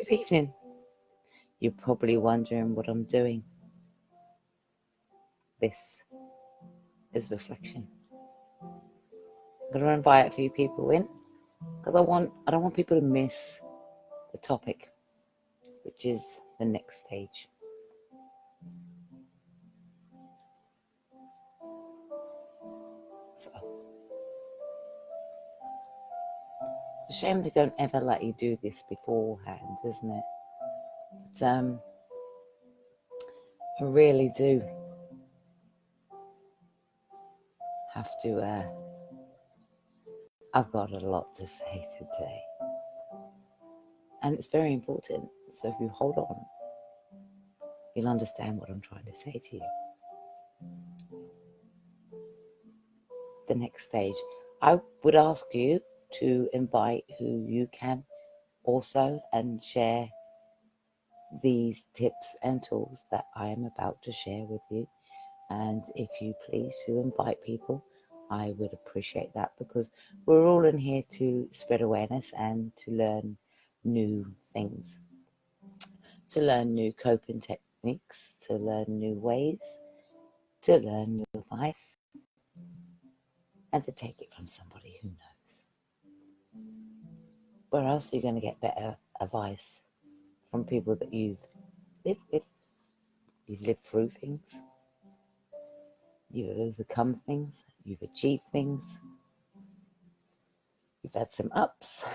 Good evening. You're probably wondering what I'm doing. This is reflection. I'm going to invite a few people in because I don't want people to miss the topic, which is the next stage. So, it's a shame they don't ever let you do this beforehand, isn't it? But I really do have to, I've got a lot to say today. And it's very important. So if you hold on, you'll understand what I'm trying to say to you. The next stage, I would ask you to invite who you can also and share these tips and tools that I am about to share with you. And if you please to invite people, I would appreciate that, because we're all in here to spread awareness and to learn new things, to learn new coping techniques, to learn new ways, to learn new advice, and to take it from somebody who knows. Where else are you going to get better advice? From people that you've lived with. You've lived through things. You've overcome things. You've achieved things. You've had some ups.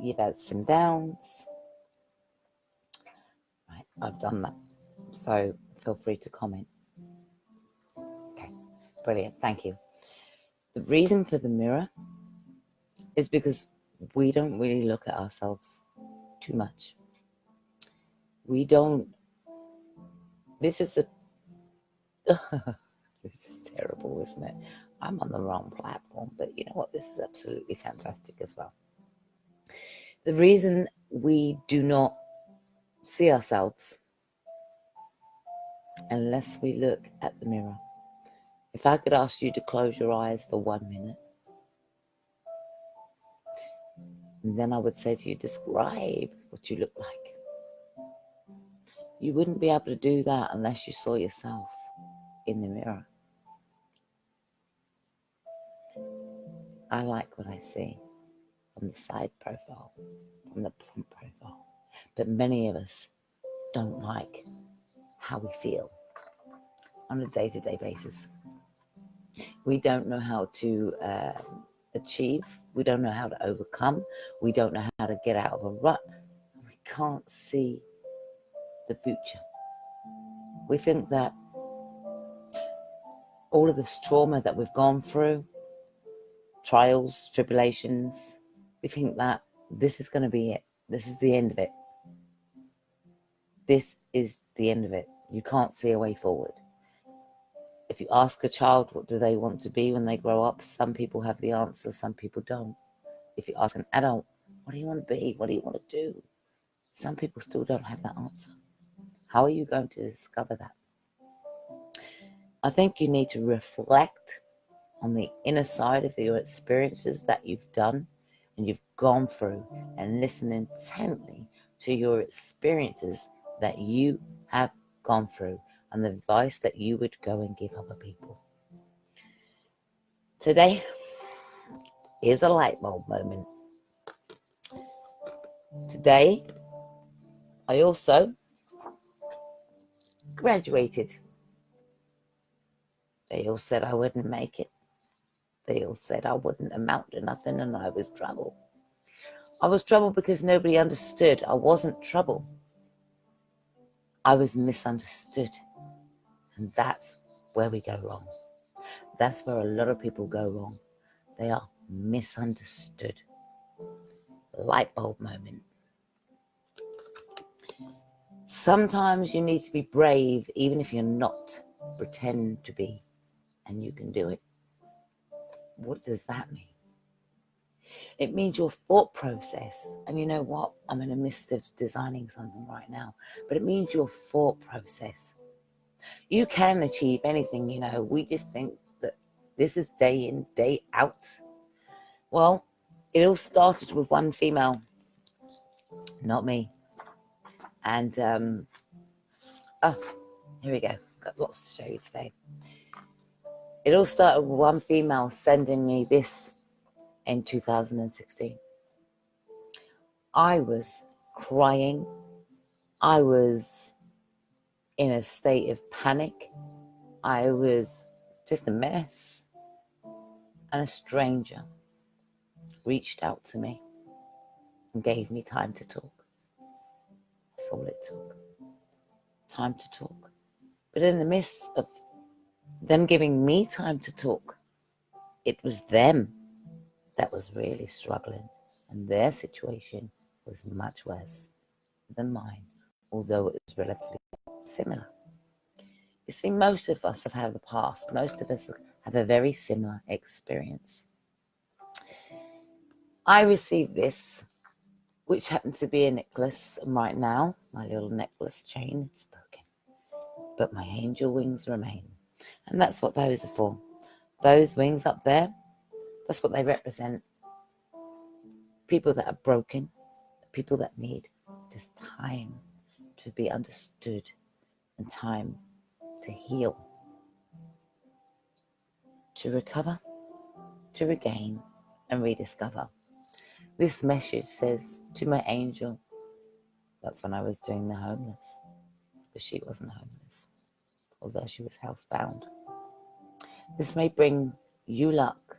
You've had some downs. Right, I've done that. So feel free to comment. Okay, brilliant. Thank you. The reason for the mirror is because we don't really look at ourselves too much. We don't. This is this is terrible, isn't it? I'm on the wrong platform, but you know what? This is absolutely fantastic as well. The reason we do not see ourselves unless we look at the mirror. If I could ask you to close your eyes for 1 minute, and then I would say to you, describe what you look like. You wouldn't be able to do that unless you saw yourself in the mirror. I like what I see from the side profile, from the front profile. But many of us don't like how we feel on a day-to-day basis. We don't know how to achieve. We don't know how to overcome. We don't know how to get out of a rut. We can't see the future. We think that all of this trauma that we've gone through, trials, tribulations, we think that this is going to be it. This is the end of it. This is the end of it. You can't see a way forward. If you ask a child what do they want to be when they grow up, some people have the answer, some people don't. If you ask an adult, what do you want to be? What do you want to do? Some people still don't have that answer. How are you going to discover that? I think you need to reflect on the inner side of your experiences that you've done and you've gone through, and listen intently to your experiences that you have gone through and the advice that you would go and give other people. Today is a light bulb moment. Today, I also graduated. They all said I wouldn't make it. They all said I wouldn't amount to nothing, and I was trouble. I was trouble because nobody understood. I wasn't trouble. I was misunderstood. And that's where we go wrong. That's where a lot of people go wrong. They are misunderstood. Light bulb moment. Sometimes you need to be brave, even if you're not. Pretend to be, and you can do it. What does that mean? It means your thought process. And you know what? I'm in the midst of designing something right now. But it means your thought process. You can achieve anything, you know. We just think that this is day in, day out. Well, it all started with one female. Not me. And, oh, here we go. Got lots to show you today. It all started with one female sending me this in 2016. I was crying. I was in a state of panic. I was just a mess. And a stranger reached out to me and gave me time to talk. That's all it took. Time to talk. But in the midst of them giving me time to talk, it was them that was really struggling. And their situation was much worse than mine, although it was relatively similar. You see, most of us have had a past. Most of us have a very similar experience. I received this, which happened to be a necklace. And right now, my little necklace chain is broken. But my angel wings remain. And that's what those are for. Those wings up there, that's what they represent. People that are broken, people that need just time to be understood and time to heal, to recover, to regain, and rediscover. This message says to my angel, that's when I was doing the homeless, but she wasn't homeless, although she was housebound. This may bring you luck,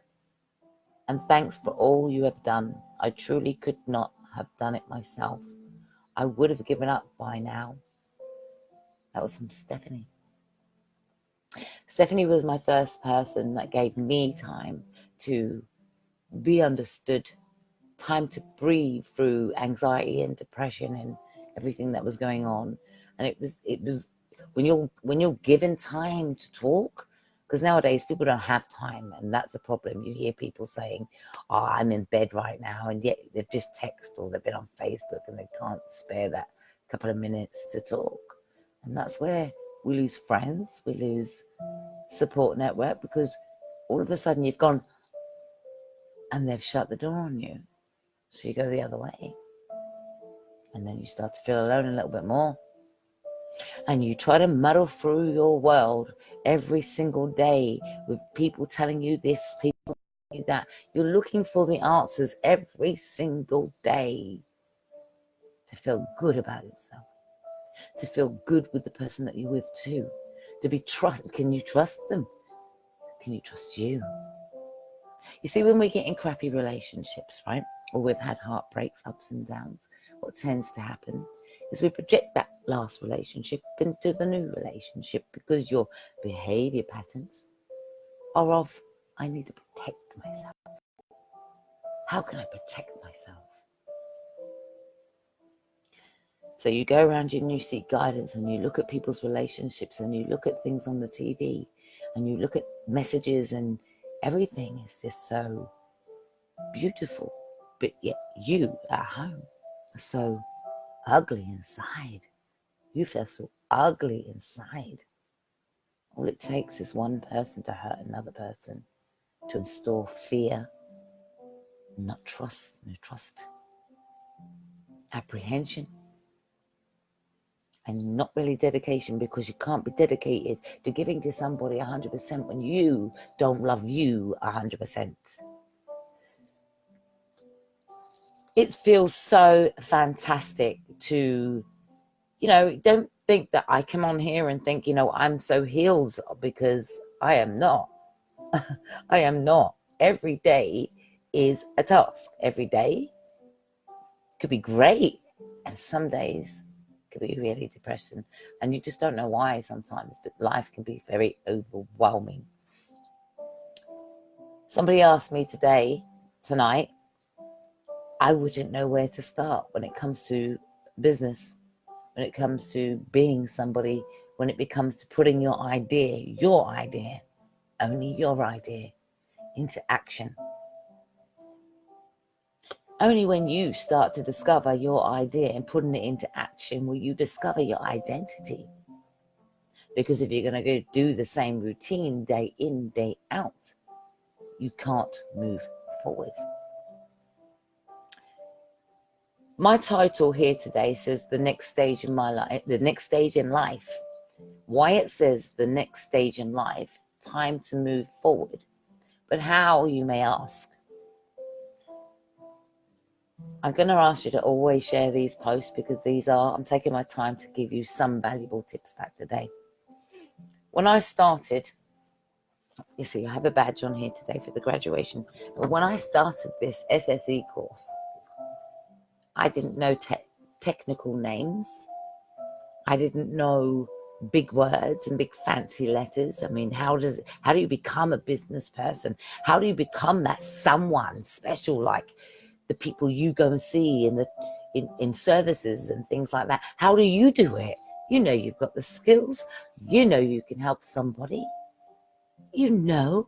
and thanks for all you have done. I truly could not have done it myself. I would have given up by now. That was from Stephanie. Stephanie was my first person that gave me time to be understood, time to breathe through anxiety and depression and everything that was going on. And it was when you're given time to talk, because nowadays people don't have time, and that's the problem. You hear people saying, oh, I'm in bed right now, and yet they've just texted or they've been on Facebook and they can't spare that couple of minutes to talk. And that's where we lose friends, we lose support network, because all of a sudden you've gone and they've shut the door on you. So you go the other way. And then you start to feel alone a little bit more. And you try to muddle through your world every single day with people telling you this, people telling you that. You're looking for the answers every single day to feel good about yourself, to feel good with the person that you're with too, to be trusted. Can you trust them? Can you trust you? You see, when we get in crappy relationships, right, or we've had heartbreaks, ups and downs, what tends to happen is we project that last relationship into the new relationship, because your behavior patterns are of, I need to protect myself. How can I protect myself? So you go around and you seek guidance, and you look at people's relationships, and you look at things on the TV, and you look at messages, and everything is just so beautiful. But yet you at home are so ugly inside. You feel so ugly inside. All it takes is one person to hurt another person, to install fear, not trust, no trust, apprehension, and not really dedication, because you can't be dedicated to giving to somebody 100% when you don't love you 100%. It feels so fantastic to, don't think that I come on here and think, I'm so healed, because I am not. I am not. Every day is a task. Every day could be great, and some days could be really depressing, and you just don't know why sometimes, but life can be very overwhelming. Somebody asked me tonight, I wouldn't know where to start when it comes to business, when it comes to being somebody, when it becomes to putting your idea, only your idea, into action. Only when you start to discover your idea and putting it into action will you discover your identity. Because if you're going to go do the same routine day in, day out, you can't move forward. My title here today says the next stage in my life, the next stage in life. Why it says the next stage in life, time to move forward. But how, you may ask? I'm going to ask you to always share these posts because I'm taking my time to give you some valuable tips back today. When I started, you see, I have a badge on here today for the graduation. But when I started this SSE course, I didn't know technical names. I didn't know big words and big fancy letters. I mean, how do you become a business person? How do you become that someone special, like the people you go and see in services and things like that? How do you do it? You know you've got the skills. You know you can help somebody. You know,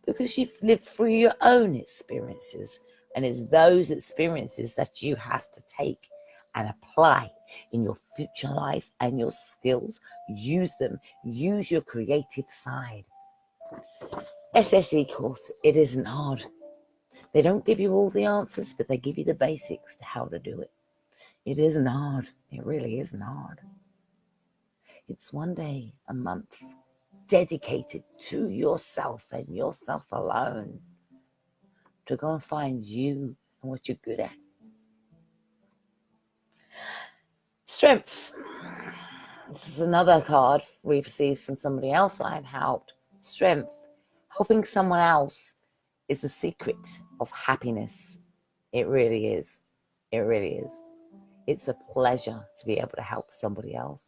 because you've lived through your own experiences. And it's those experiences that you have to take and apply in your future life and your skills. Use them. Use your creative side. SSE course, it isn't hard. They don't give you all the answers, but they give you the basics to how to do it. It isn't hard. It really isn't hard. It's one day a month dedicated to yourself and yourself alone to go and find you and what you're good at. Strength. This is another card we've received from somebody else I had helped. Strength. Helping someone else is the secret of happiness. It really is. It really is. It's a pleasure to be able to help somebody else.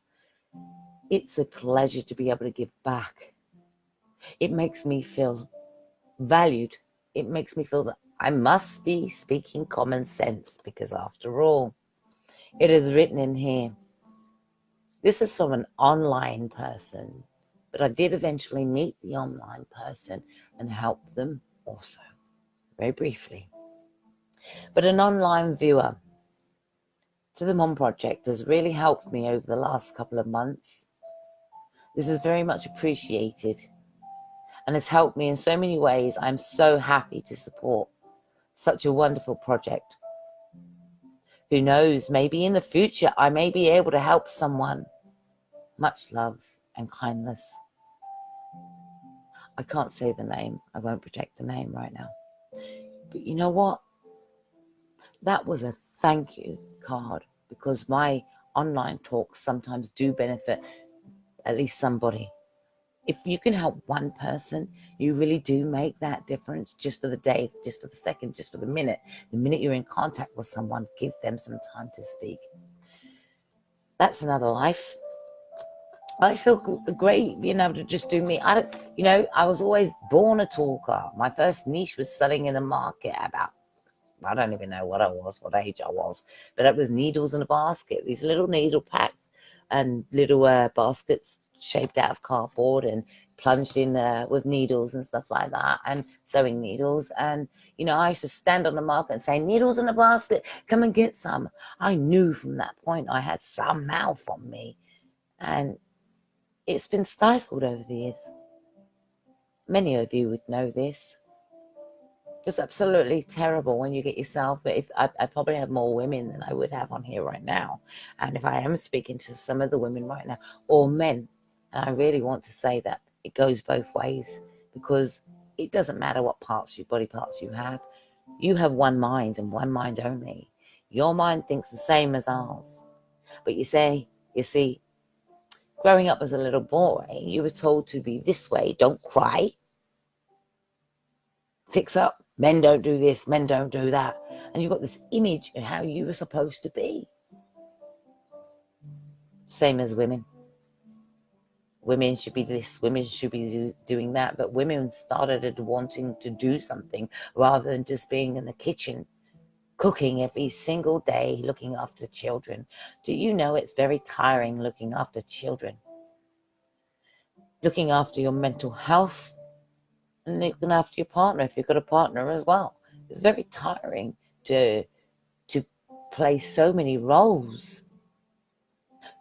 It's a pleasure to be able to give back. It makes me feel valued. It makes me feel that I must be speaking common sense because after all, it is written in here. This is from an online person, but I did eventually meet the online person and help them also, very briefly. But an online viewer to the Mom Project has really helped me over the last couple of months. This is very much appreciated and has helped me in so many ways. I'm so happy to support such a wonderful project. Who knows, maybe in the future I may be able to help someone. Much love and kindness. I can't say the name. I won't project the name right now. But you know what? That was a thank you card because my online talks sometimes do benefit at least somebody. If you can help one person, you really do make that difference just for the day, just for the second, just for the minute. The minute you're in contact with someone, give them some time to speak. That's another life. I feel great being able to just do me. I was always born a talker. My first niche was selling in a market about, I don't even know what age I was, but it was needles in a basket, these little needle packs and little baskets shaped out of cardboard and plunged in with needles and stuff like that, and sewing needles. And, I used to stand on the market and say, needles in a basket, come and get some. I knew from that point I had some mouth on me. And it's been stifled over the years. Many of you would know this. It's absolutely terrible when you get yourself, but if I probably have more women than I would have on here right now. And if I am speaking to some of the women right now, or men, and I really want to say that it goes both ways, because it doesn't matter what body parts you have one mind and one mind only. Your mind thinks the same as ours. But you see, growing up as a little boy, you were told to be this way, don't cry, fix up, men don't do this, men don't do that. And you've got this image of how you were supposed to be. Same as women. Women should be this, women should be doing that. But women started wanting to do something rather than just being in the kitchen, cooking every single day, looking after children. Do you know it's very tiring looking after children? Looking after your mental health and looking after your partner if you've got a partner as well. It's very tiring to play so many roles.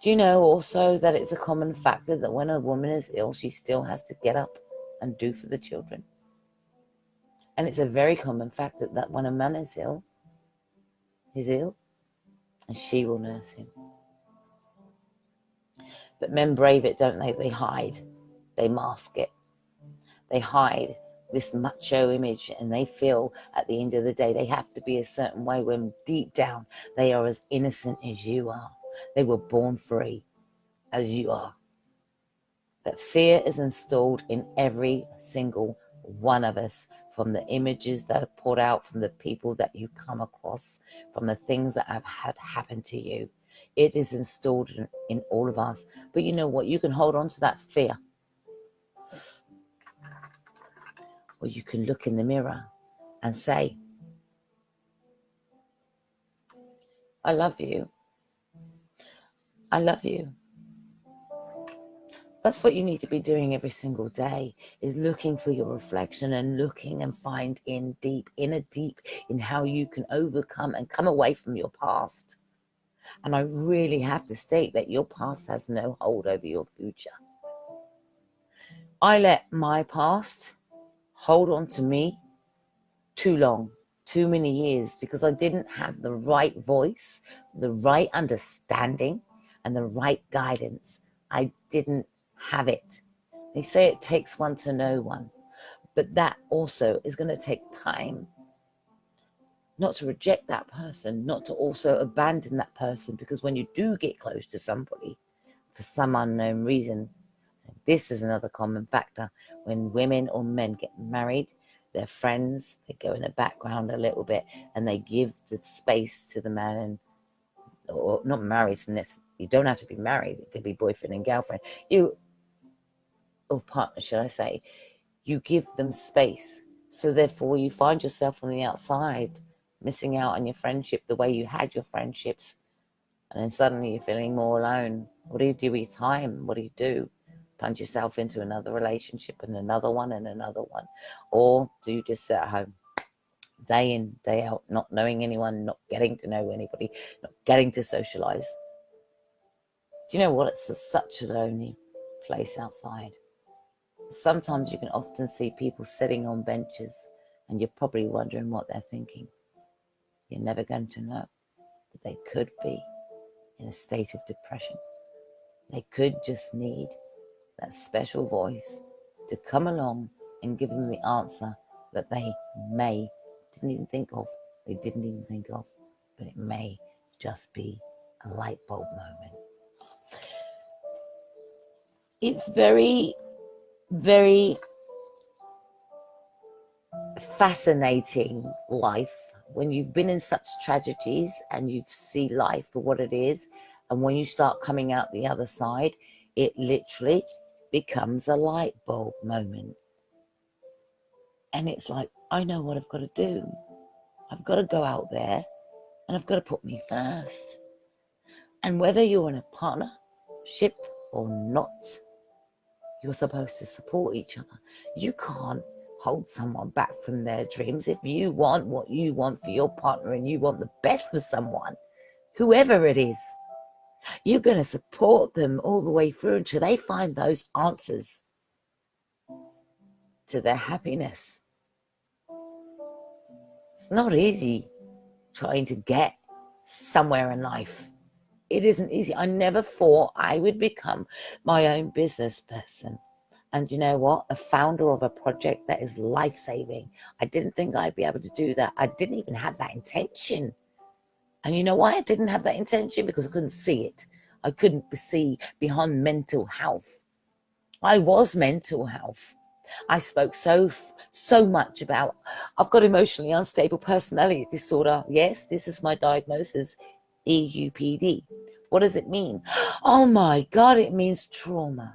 Do you know also that it's a common factor that when a woman is ill, she still has to get up and do for the children? And it's a very common factor that when a man is ill, and she will nurse him. But men brave it, don't they? They hide. They mask it. They hide this macho image, and they feel at the end of the day they have to be a certain way when deep down they are as innocent as you are. They were born free as you are. That fear is installed in every single one of us, from the images that are put out, from the people that you come across, from the things that have had happen to you. It is installed in all of us. But you know what? You can hold on to that fear. Or you can look in the mirror and say, I love you. I love you. That's what you need to be doing every single day, is looking for your reflection and looking and find inner deep in how you can overcome and come away from your past. And I really have to state that your past has no hold over your future. I let my past hold on to me too long, too many years, because I didn't have the right voice, the right understanding, and the right guidance. I didn't have it. They say it takes one to know one, but that also is going to take time. Not to reject that person, not to also abandon that person, because when you do get close to somebody for some unknown reason, this is another common factor, when women or men get married, their friends, they go in the background a little bit and they give the space to the man, and or not married, you don't have to be married, it could be boyfriend and girlfriend, or partner, should I say. You give them space, so therefore you find yourself on the outside missing out on your friendship the way you had your friendships, and then suddenly you're feeling more alone. What do you do with your time? What do you do? Plunge yourself into another relationship and another one and another one? Or do you just sit at home day in, day out, not knowing anyone, not getting to know anybody, not getting to socialize? Do you know what? It's such a lonely place outside. Sometimes you can often see people sitting on benches and you're probably wondering what they're thinking. You're never going to know, but they could be in a state of depression. They could just need that special voice to come along and give them the answer that they didn't even think of, but it may just be a light bulb moment. It's very, very fascinating life when you've been in such tragedies and you see life for what it is, and when you start coming out the other side, it literally becomes a light bulb moment. And it's like, I know what I've got to do. I've got to go out there and I've got to put me first. And whether you're in a partnership or not, you're supposed to support each other. You can't hold someone back from their dreams. If you want what you want for your partner and you want the best for someone, whoever it is, you're going to support them all the way through until they find those answers to their happiness. It's not easy trying to get somewhere in life. It isn't easy. I never thought I would become my own business person. And you know what? A founder of a project that is life-saving. I didn't think I'd be able to do that. I didn't even have that intention. And you know why I didn't have that intention? Because I couldn't see it. I couldn't see beyond mental health. I was mental health. I spoke so much about, I've got emotionally unstable personality disorder. Yes, this is my diagnosis, EUPD. What does it mean? Oh my God, it means trauma.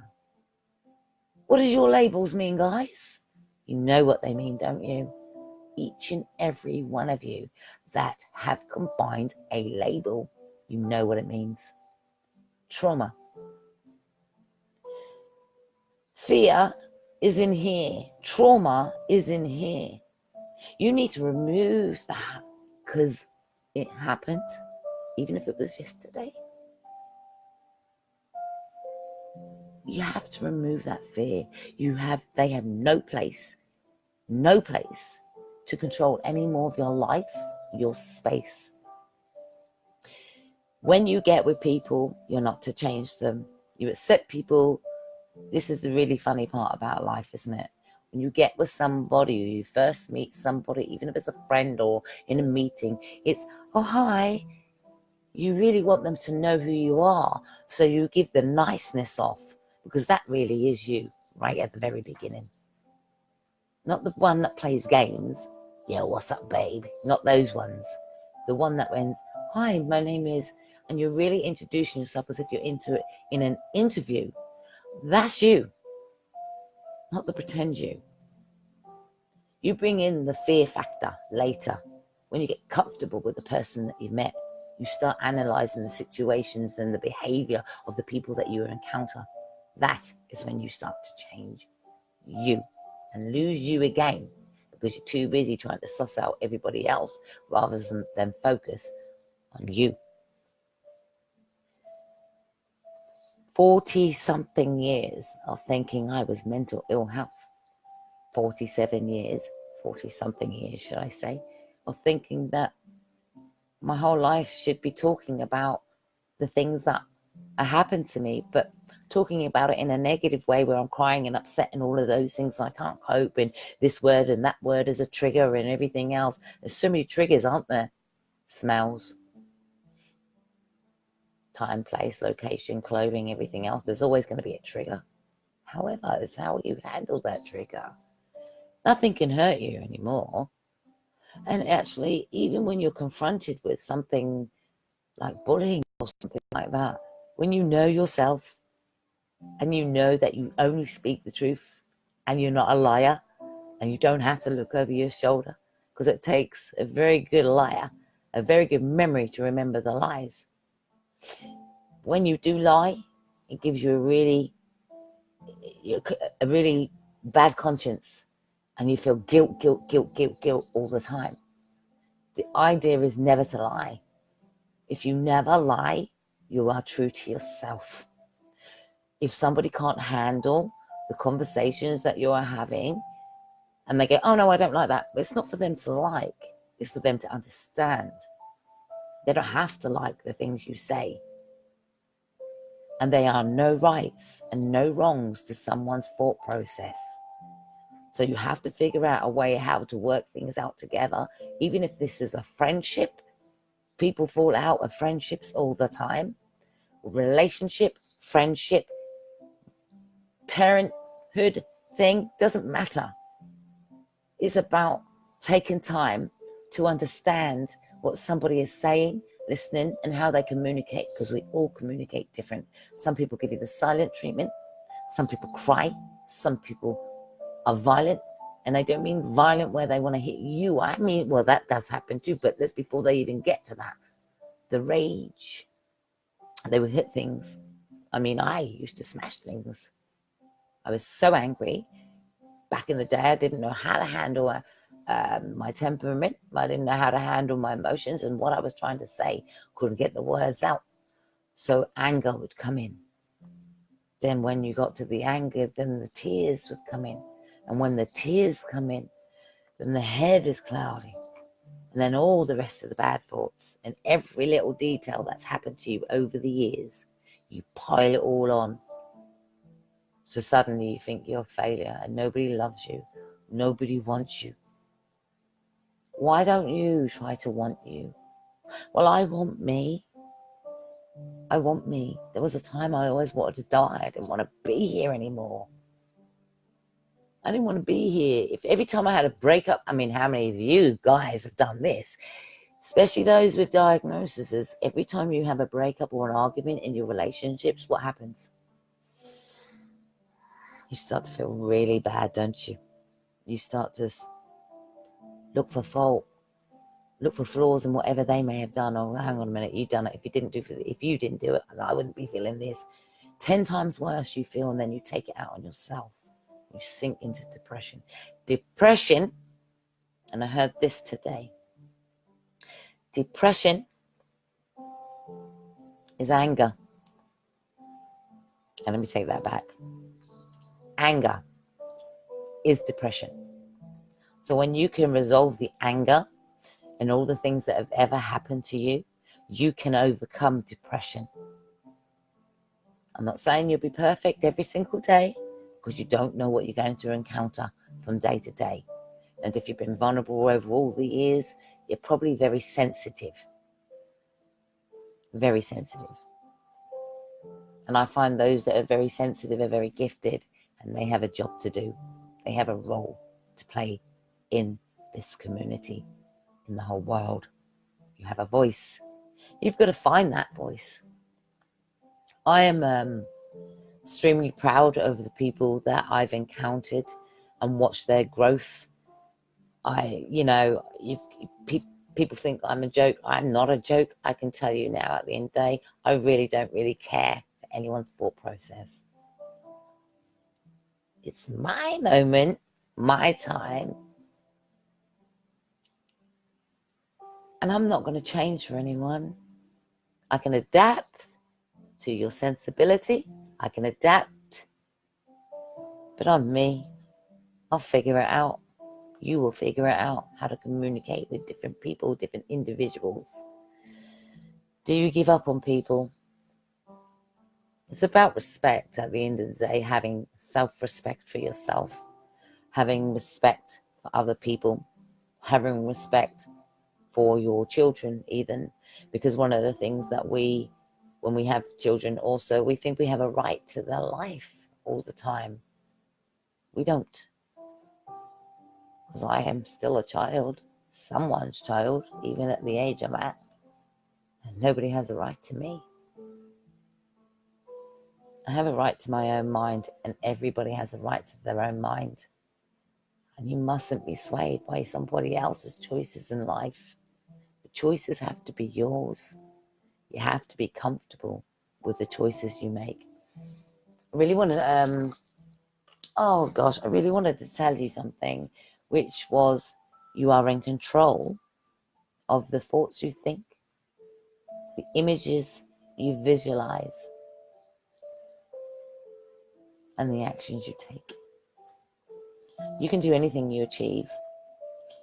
What does your labels mean, guys? You know what they mean, don't you? Each and every one of you that have combined a label, you know what it means. Trauma. Fear is in here. Trauma is in here. You need to remove that, because it happened, even if it was yesterday. You have to remove that fear. They have no place to control any more of your life, your space. When you get with people, you're not to change them. You accept people. This is the really funny part about life, isn't it? When you get with somebody, or you first meet somebody, even if it's a friend or in a meeting, it's, oh, hi. You really want them to know who you are. So you give the niceness off, because that really is you right at the very beginning. Not the one that plays games. Yeah, what's up, babe? Not those ones. The one that went, hi, my name is, and you're really introducing yourself as if you're into it in an interview. That's you, not the pretend you. You bring in the fear factor later. When you get comfortable with the person that you met, you start analyzing the situations and the behavior of the people that you encounter. That is when you start to change you and lose you again, because you're too busy trying to suss out everybody else rather than focus on you. 40-something years of thinking I was mental ill health. 47 years, 40-something years, should I say, of thinking that my whole life should be talking about the things that happened to me, but talking about it in a negative way where I'm crying and upset and all of those things. I can't cope, and this word and that word is a trigger and everything else. There's so many triggers, aren't there? Smells, time, place, location, clothing, everything else. There's always going to be a trigger. However, it's how you handle that trigger. Nothing can hurt you anymore. And actually, even when you're confronted with something like bullying or something like that, when you know yourself and you know that you only speak the truth and you're not a liar and you don't have to look over your shoulder, because it takes a very good liar, a very good memory to remember the lies. When you do lie, it gives you a really bad conscience, and you feel guilt all the time. The idea is never to lie. If you never lie, you are true to yourself. If somebody can't handle the conversations that you are having and they go, oh no, I don't like that, it's not for them to like, it's for them to understand. They don't have to like the things you say. And there are no rights and no wrongs to someone's thought process. So you have to figure out a way how to work things out together. Even if this is a friendship, people fall out of friendships all the time. Relationship, friendship, parenthood thing, doesn't matter. It's about taking time to understand what somebody is saying, listening, and how they communicate, because we all communicate different. Some people give you the silent treatment. Some people cry. Some people are violent. And I don't mean violent where they want to hit you. I mean, well, that does happen too, but that's before they even get to that. The rage. They would hit things. I mean, I used to smash things. I was so angry. Back in the day, I didn't know how to handle my temperament. I didn't know how to handle my emotions and what I was trying to say. Couldn't get the words out. So anger would come in. Then when you got to the anger, then the tears would come in. And when the tears come in, then the head is cloudy. And then all the rest of the bad thoughts and every little detail that's happened to you over the years, you pile it all on. So suddenly you think you're a failure and nobody loves you. Nobody wants you. Why don't you try to want you? Well, I want me. I want me. There was a time I always wanted to die. I didn't want to be here anymore. I didn't want to be here. If every time I had a breakup, I mean, how many of you guys have done this? Especially those with diagnoses. Every time you have a breakup or an argument in your relationships, what happens? You start to feel really bad, don't you? You start to look for fault, look for flaws in whatever they may have done. Oh, hang on a minute, you've done it. If you didn't do it, I wouldn't be feeling this. 10 times worse you feel, and then you take it out on yourself. You sink into depression. Depression, and I heard this today. Depression is anger. And let me take that back. Anger is depression. So when you can resolve the anger and all the things that have ever happened to you, You can overcome depression. I'm not saying you'll be perfect every single day, because you don't know what you're going to encounter from day to day. And if you've been vulnerable over all the years, you're probably very sensitive. Very sensitive. And I find those that are very sensitive are very gifted, and they have a job to do. They have a role to play in this community, in the whole world. You have a voice. You've got to find that voice. I am extremely proud of the people that I've encountered and watched their growth. People think I'm a joke. I'm not a joke. I can tell you now, at the end of the day, I really don't care for anyone's thought process. It's my moment, my time. And I'm not going to change for anyone. I can adapt to your sensibility. I can adapt. But I'm me. I'll figure it out. You will figure it out, how to communicate with different people, different individuals. Do you give up on people? It's about respect at the end of the day, having self-respect for yourself, having respect for other people, having respect for your children even, because one of the things that when we have children also, we think we have a right to their life all the time. We don't. Because I am still a child, someone's child, even at the age I'm at. And nobody has a right to me. I have a right to my own mind, and everybody has a right to their own mind. And you mustn't be swayed by somebody else's choices in life. The choices have to be yours. You have to be comfortable with the choices you make. I really wanted to tell you something, which was, you are in control of the thoughts you think, the images you visualize, and the actions you take. You can do anything you achieve.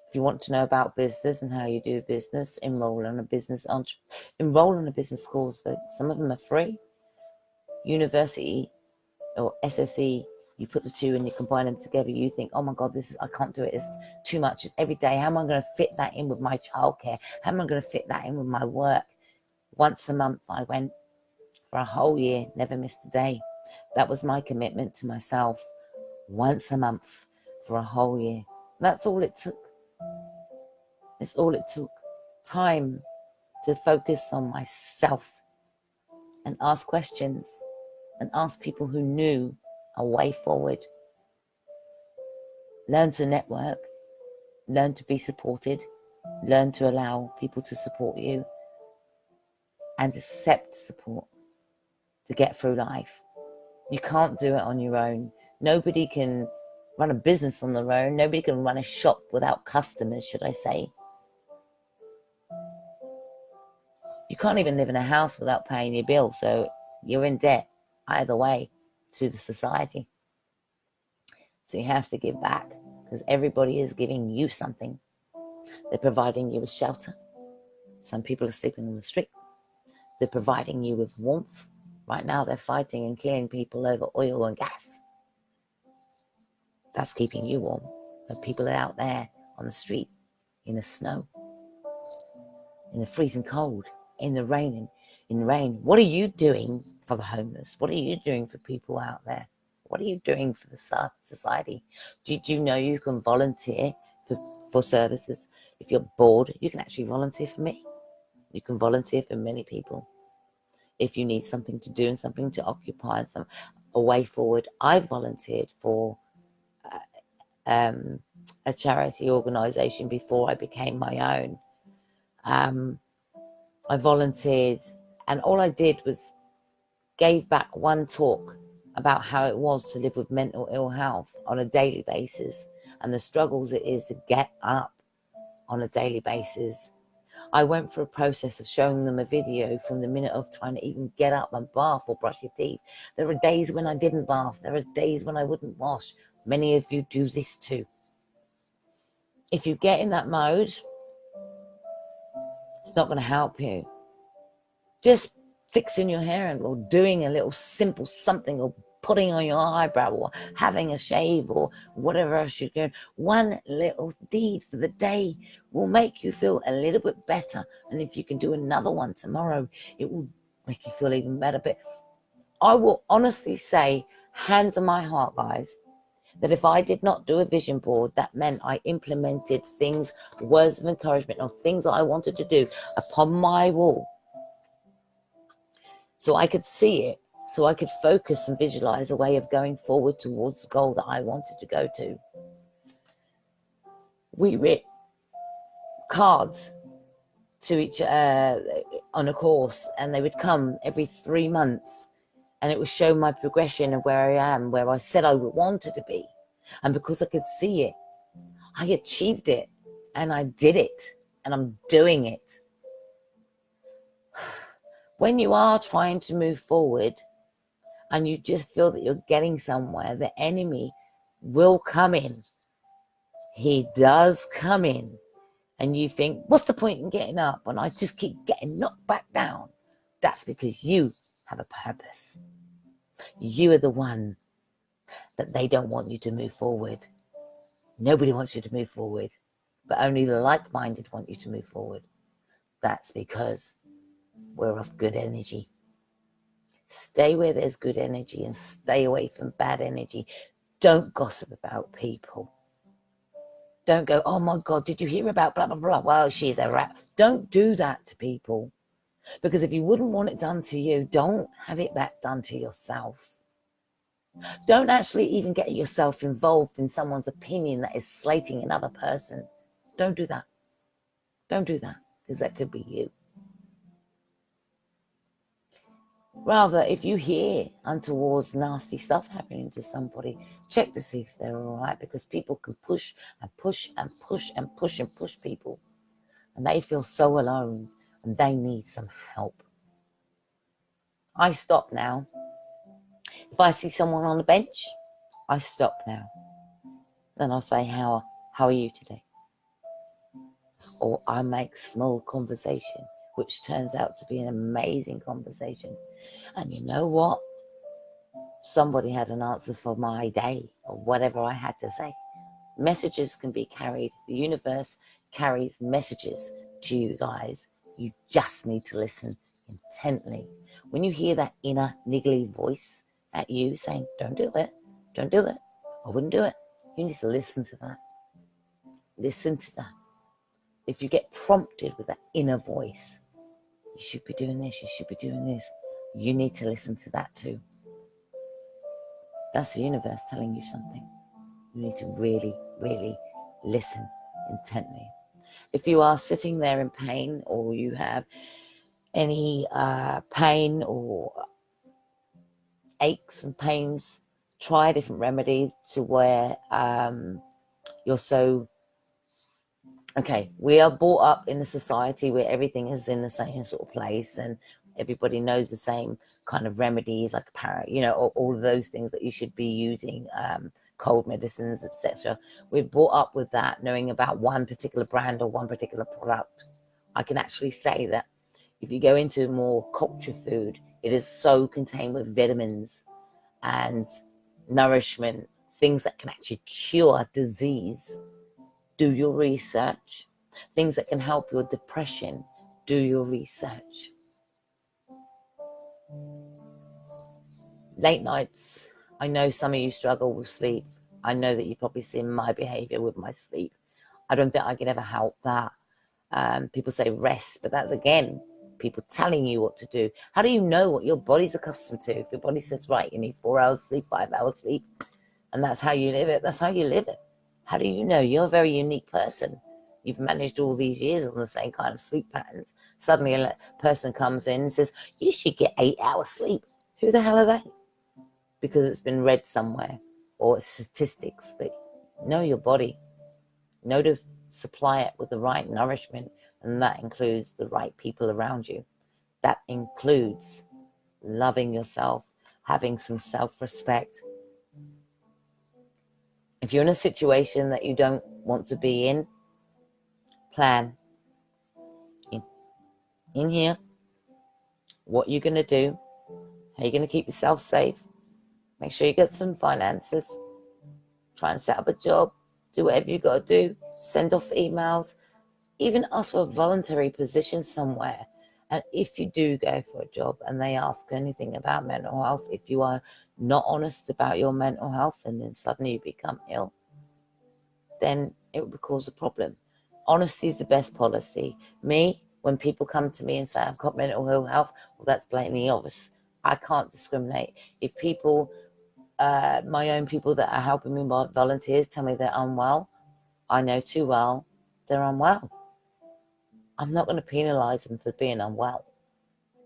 If you want to know about business and how you do business, enroll in a business course. Some of them are free. University or SSE, you put the two and you combine them together. You think, oh my God, I can't do it. It's too much. It's every day. How am I going to fit that in with my childcare? How am I going to fit that in with my work? Once a month, I went for a whole year, never missed a day. That was my commitment to myself. Once a month for a whole year. That's all it took. It's all it took. Time to focus on myself and ask questions and ask people who knew a way forward. Learn to network. Learn to be supported. Learn to allow people to support you and accept support to get through life. You can't do it on your own. Nobody can run a business on their own. Nobody can run a shop without customers, should I say. You can't even live in a house without paying your bills, so you're in debt either way to the society. So you have to give back, because everybody is giving you something. They're providing you with shelter. Some people are sleeping on the street. They're providing you with warmth. Right now they're fighting and killing people over oil and gas. That's keeping you warm. But people are out there on the street, in the snow, in the freezing cold, in the rain. What are you doing for the homeless? What are you doing for people out there? What are you doing for the society? Did you know you can volunteer for services? If you're bored, you can actually volunteer for me. You can volunteer for many people. If you need something to do and something to occupy and a way forward, I volunteered for a charity organisation before I became my own. I volunteered, and all I did was gave back one talk about how it was to live with mental ill health on a daily basis and the struggles it is to get up on a daily basis. I went through a process of showing them a video from the minute of trying to even get up and bath or brush your teeth. There are days when I didn't bath. There are days when I wouldn't wash. Many of you do this too. If you get in that mode, it's not going to help you. Just fixing your hair or doing a little simple something, or putting on your eyebrow, or having a shave, or whatever else you're doing. One little deed for the day will make you feel a little bit better. And if you can do another one tomorrow, it will make you feel even better. But I will honestly say, hand on my heart, guys, that if I did not do a vision board, that meant I implemented things, words of encouragement, or things that I wanted to do upon my wall, so I could see it, so I could focus and visualize a way of going forward towards the goal that I wanted to go to. We writ cards to each on a course, and they would come every 3 months, and it would show my progression of where I am, where I said I wanted to be. And because I could see it, I achieved it, and I did it, and I'm doing it. When you are trying to move forward and you just feel that you're getting somewhere, the enemy will come in. He does come in. And you think, what's the point in getting up? And I just keep getting knocked back down. That's because you have a purpose. You are the one that they don't want you to move forward. Nobody wants you to move forward, but only the like-minded want you to move forward. That's because we're of good energy. Stay where there's good energy and stay away from bad energy. Don't gossip about people. Don't go, oh my God, did you hear about blah, blah, blah? Well, she's a rat. Don't do that to people. Because if you wouldn't want it done to you, don't have it back done to yourself. Don't actually even get yourself involved in someone's opinion that is slating another person. Don't do that. Don't do that, because that could be you. Rather, if you hear untoward nasty stuff happening to somebody, check to see if they're all right, because people can push and push and push and push and push people. And they feel so alone, and they need some help. I stop now. If I see someone on the bench, I stop now. Then I'll say, how are you today? Or I make small conversation, which turns out to be an amazing conversation. And you know what? Somebody had an answer for my day, or whatever I had to say. Messages can be carried. The universe carries messages to you guys. You just need to listen intently. When you hear that inner niggly voice at you saying, don't do it, I wouldn't do it, you need to listen to that. Listen to that. If you get prompted with that inner voice, you should be doing this, you should be doing this, you need to listen to that too. That's the universe telling you something. You need to really, really listen intently. If you are sitting there in pain, or you have any pain or aches and pains, try a different remedy to where you're so... Okay, we are brought up in a society where everything is in the same sort of place, and everybody knows the same kind of remedies, like all of those things that you should be using, cold medicines, etc. We're brought up with that, knowing about one particular brand or one particular product. I can actually say that if you go into more culture food, it is so contained with vitamins and nourishment, things that can actually cure disease. Do your research. Things that can help your depression, do your research. Late nights, I know some of you struggle with sleep. I know that you probably see my behavior with my sleep. I don't think I can ever help that. People say rest, but that's, again, people telling you what to do. How do you know what your body's accustomed to? If your body says, right, you need 4 hours sleep, 5 hours sleep, and that's how you live it, that's how you live it. How do you know? You're a very unique person. You've managed all these years on the same kind of sleep patterns. Suddenly a person comes in and says, you should get 8 hours sleep. Who the hell are they? Because it's been read somewhere, or it's statistics. But know your body. Know to supply it with the right nourishment, and that includes the right people around you. That includes loving yourself, having some self-respect. If you're in a situation that you don't want to be in, plan. In here, what you're going to do, how you're going to keep yourself safe. Make sure you get some finances. Try and set up a job. Do whatever you got to do. Send off emails. Even ask for a voluntary position somewhere. And if you do go for a job and they ask anything about mental health, if you are not honest about your mental health and then suddenly you become ill, then it will cause a problem. Honesty is the best policy. Me, when people come to me and say I've got mental health, well, that's blatantly obvious. I can't discriminate. If people, my own people that are helping me, volunteers, tell me they're unwell, I know too well they're unwell. I'm not going to penalise them for being unwell.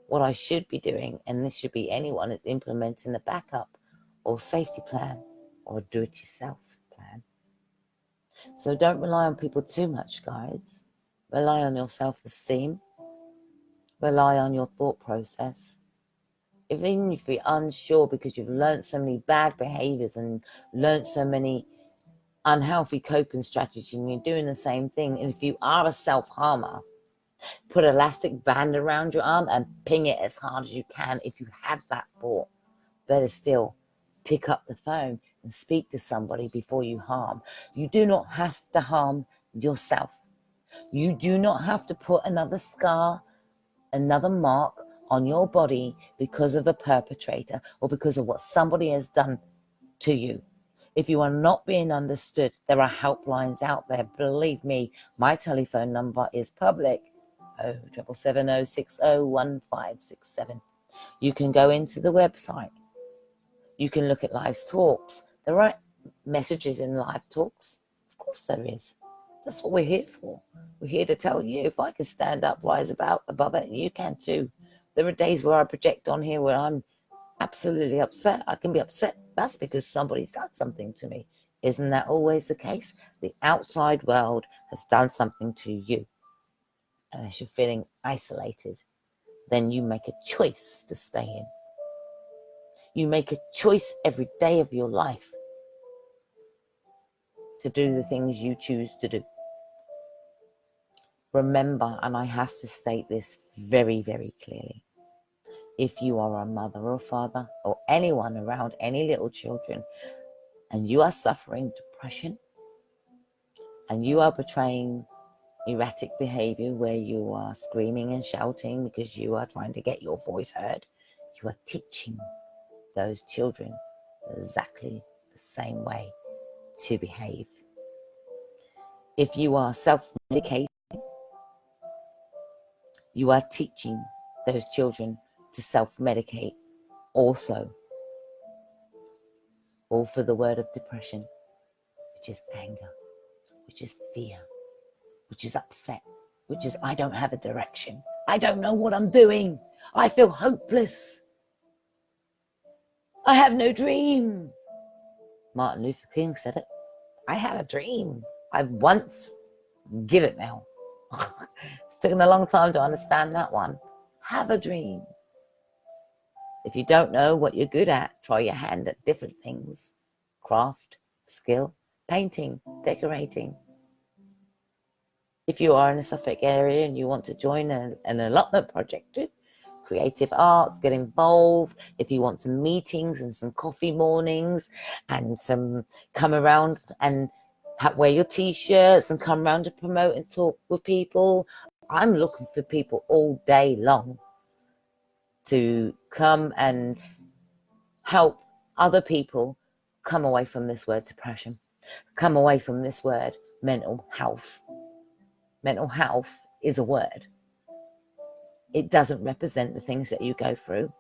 What I should be doing, and this should be anyone, is implementing a backup or safety plan or a do-it-yourself plan. So don't rely on people too much, guys. Rely on your self-esteem. Rely on your thought process. Even if you're unsure because you've learned so many bad behaviours and learned so many unhealthy coping strategies and you're doing the same thing, and if you are a self-harmer, put an elastic band around your arm and ping it as hard as you can if you have that thought. Better still, pick up the phone and speak to somebody before you harm. You do not have to harm yourself. You do not have to put another scar, another mark on your body because of a perpetrator or because of what somebody has done to you. If you are not being understood, there are helplines out there. Believe me, my telephone number is public. 0770601567. You can go into the website. You can look at live talks. There are messages in live talks. Of course there is. That's what we're here for. We're here to tell you, if I can stand up, rise above it, you can too. There are days where I project on here where I'm absolutely upset. I can be upset. That's because somebody's done something to me. Isn't that always the case? The outside world has done something to you. Unless you're feeling isolated, then you make a choice to stay in. You make a choice every day of your life to do the things you choose to do. Remember, and I have to state this very, very clearly, if you are a mother or father or anyone around any little children and you are suffering depression and you are portraying erratic behavior where you are screaming and shouting because you are trying to get your voice heard, you are teaching those children exactly the same way to behave. If you are self-medicating, you are teaching those children to self-medicate also. All for the word of depression, which is anger, which is fear, which is upset, which is I don't have a direction. I don't know what I'm doing. I feel hopeless. I have no dream. Martin Luther King said it. I have a dream. I've once, get it now. It's taken a long time to understand that one. Have a dream. If you don't know what you're good at, try your hand at different things. Craft, skill, painting, decorating. If you are in the Suffolk area and you want to join an allotment project, creative arts, get involved. If you want some meetings and some coffee mornings and some come around and wear your t-shirts and come around to promote and talk with people. I'm looking for people all day long to come and help other people come away from this word depression, come away from this word mental health. Mental health is a word. It doesn't represent the things that you go through.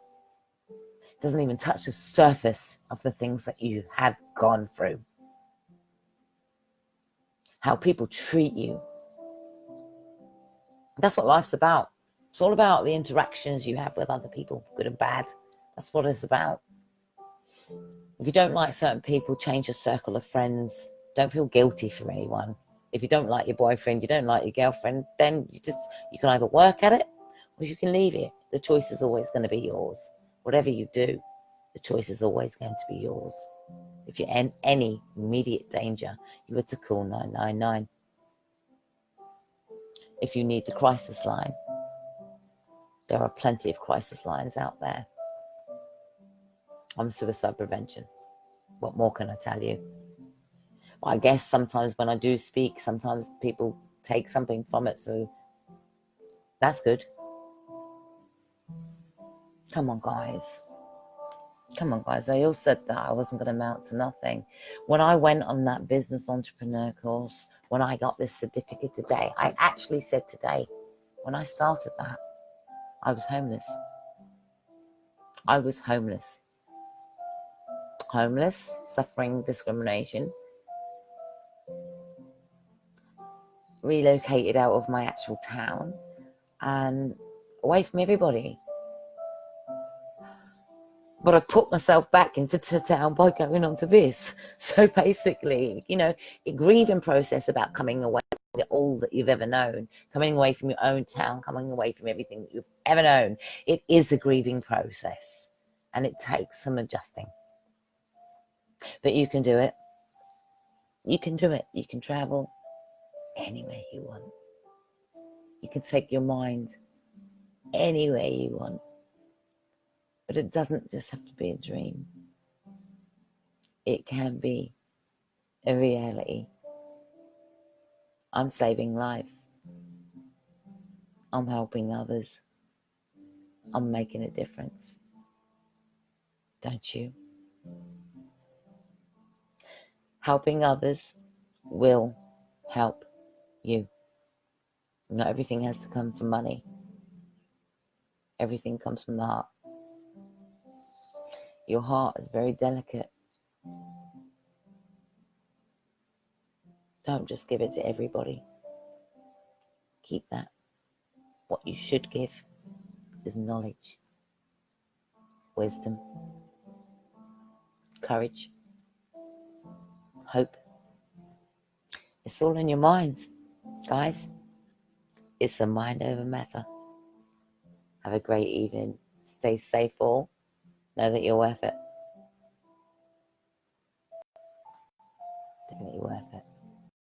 It doesn't even touch the surface of the things that you have gone through. How people treat you. That's what life's about. It's all about the interactions you have with other people, good and bad. That's what it's about. If you don't like certain people, change your circle of friends. Don't feel guilty for anyone. If you don't like your boyfriend, you don't like your girlfriend, then you can either work at it or you can leave it. The choice is always going to be yours. Whatever you do, the choice is always going to be yours. If you're in any immediate danger, you are to call 999. If you need the crisis line, There are plenty of crisis lines out there. I'm suicide prevention. What more can I tell you? Well, I guess sometimes when I do speak, sometimes people take something from it, so that's good. Come on, guys. Come on, guys. I all said that I wasn't going to amount to nothing. When I went on that business entrepreneur course, when I got this certificate today, I actually said today, when I started that, I was homeless. I was homeless. Homeless, suffering discrimination, relocated out of my actual town and away from everybody. But I put myself back into town by going on to this. So basically, a grieving process about coming away from all that you've ever known, coming away from your own town, coming away from everything that you've ever known. It is a grieving process and it takes some adjusting. But you can do it. You can do it. You can travel anywhere you want. You can take your mind anywhere you want. But it doesn't just have to be a dream. It can be a reality. I'm saving life. I'm helping others. I'm making a difference. Don't you? Helping others will help you. Not everything has to come from money. Everything comes from the heart. Your heart is very delicate. Don't just give it to everybody. Keep that. What you should give is knowledge, wisdom, courage, hope. It's all in your minds, guys. It's a mind over matter. Have a great evening. Stay safe all. Know that you're worth it. Definitely worth it.